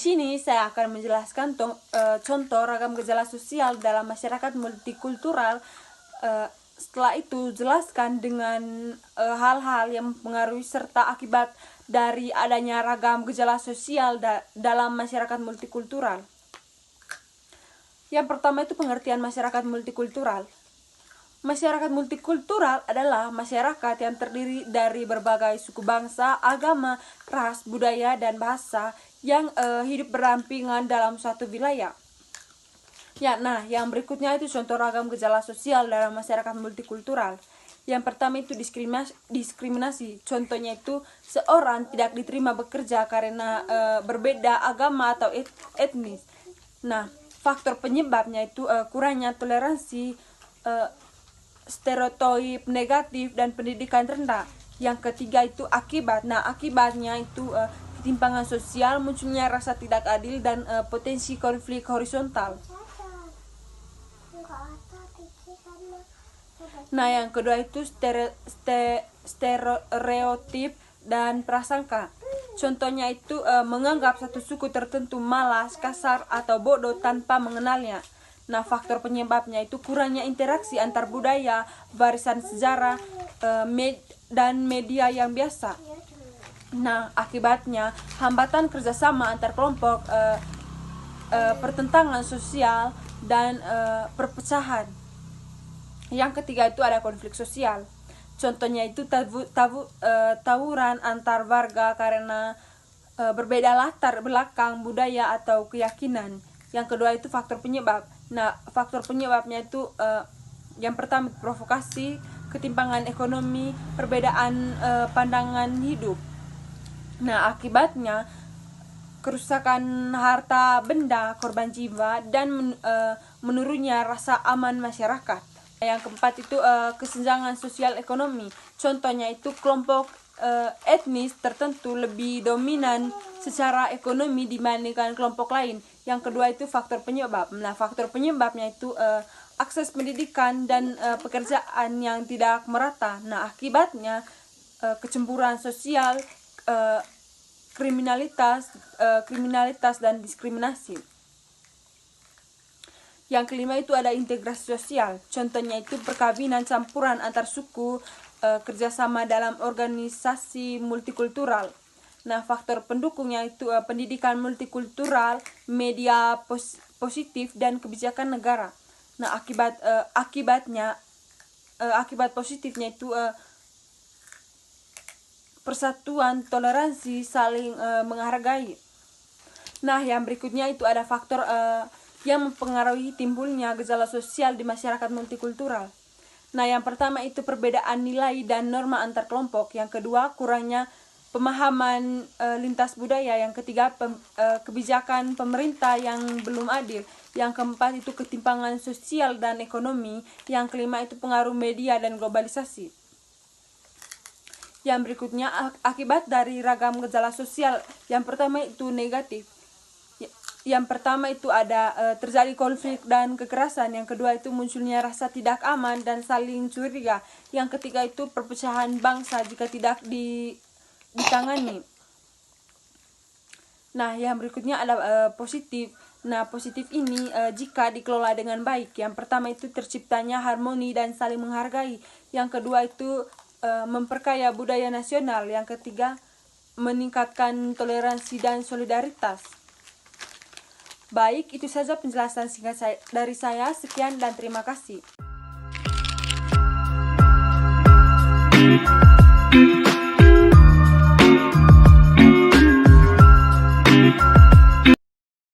sini saya akan menjelaskan contoh ragam gejala sosial dalam masyarakat multikultural. Setelah itu jelaskan dengan hal-hal yang mempengaruhi serta akibat dari adanya ragam gejala sosial dalam masyarakat multikultural. Yang pertama itu pengertian masyarakat multikultural. Masyarakat multikultural adalah masyarakat yang terdiri dari berbagai suku bangsa, agama, ras, budaya, dan bahasa yang hidup berdampingan dalam suatu wilayah. Yang berikutnya itu contoh ragam gejala sosial dalam masyarakat multikultural. Yang pertama itu diskriminasi. Contohnya itu seorang tidak diterima bekerja karena berbeda agama atau etnis. Faktor penyebabnya itu kurangnya toleransi, stereotip negatif, dan pendidikan rendah. Yang ketiga itu akibat. Akibatnya itu ketimpangan sosial, munculnya rasa tidak adil, dan potensi konflik horizontal. Yang kedua itu stereotip dan prasangka. Contohnya itu menganggap satu suku tertentu malas, kasar, atau bodoh tanpa mengenalnya. Faktor penyebabnya itu kurangnya interaksi antar budaya, warisan sejarah, dan media yang biasa. Akibatnya hambatan kerjasama antar kelompok, pertentangan sosial, dan perpecahan. Yang ketiga itu ada konflik sosial. Contohnya itu tawuran antar warga karena berbeda latar belakang, budaya, atau keyakinan. Yang kedua itu faktor penyebab. Faktor penyebabnya itu yang pertama provokasi, ketimpangan ekonomi, perbedaan pandangan hidup. Akibatnya kerusakan harta benda, korban jiwa, dan menurunnya rasa aman masyarakat. Yang keempat itu kesenjangan sosial ekonomi. Contohnya itu kelompok etnis tertentu lebih dominan secara ekonomi dibandingkan kelompok lain. Yang kedua itu faktor penyebab. Faktor penyebabnya itu akses pendidikan dan pekerjaan yang tidak merata. Akibatnya kecemburuan sosial, kriminalitas dan diskriminasi. Yang kelima itu ada integrasi sosial. Contohnya itu perkawinan campuran antar suku, kerjasama dalam organisasi multikultural. Faktor pendukungnya itu pendidikan multikultural, media positif, dan kebijakan negara. Akibat positifnya itu persatuan, toleransi, saling menghargai. Yang berikutnya itu ada faktor yang mempengaruhi timbulnya gejala sosial di masyarakat multikultural. Yang pertama itu perbedaan nilai dan norma antar kelompok. Yang kedua kurangnya pemahaman lintas budaya. Yang ketiga kebijakan pemerintah yang belum adil. Yang keempat itu ketimpangan sosial dan ekonomi. Yang kelima itu pengaruh media dan globalisasi. Yang berikutnya akibat dari ragam gejala sosial. Yang pertama itu negatif. Yang pertama itu ada terjadi konflik dan kekerasan. Yang kedua itu munculnya rasa tidak aman dan saling curiga. Yang ketiga itu perpecahan bangsa jika tidak ditangani. Yang berikutnya ada positif. Positif ini jika dikelola dengan baik. Yang pertama itu terciptanya harmoni dan saling menghargai. Yang kedua itu memperkaya budaya nasional. Yang ketiga meningkatkan toleransi dan solidaritas. Baik, itu saja penjelasan singkat dari saya. Sekian dan terima kasih.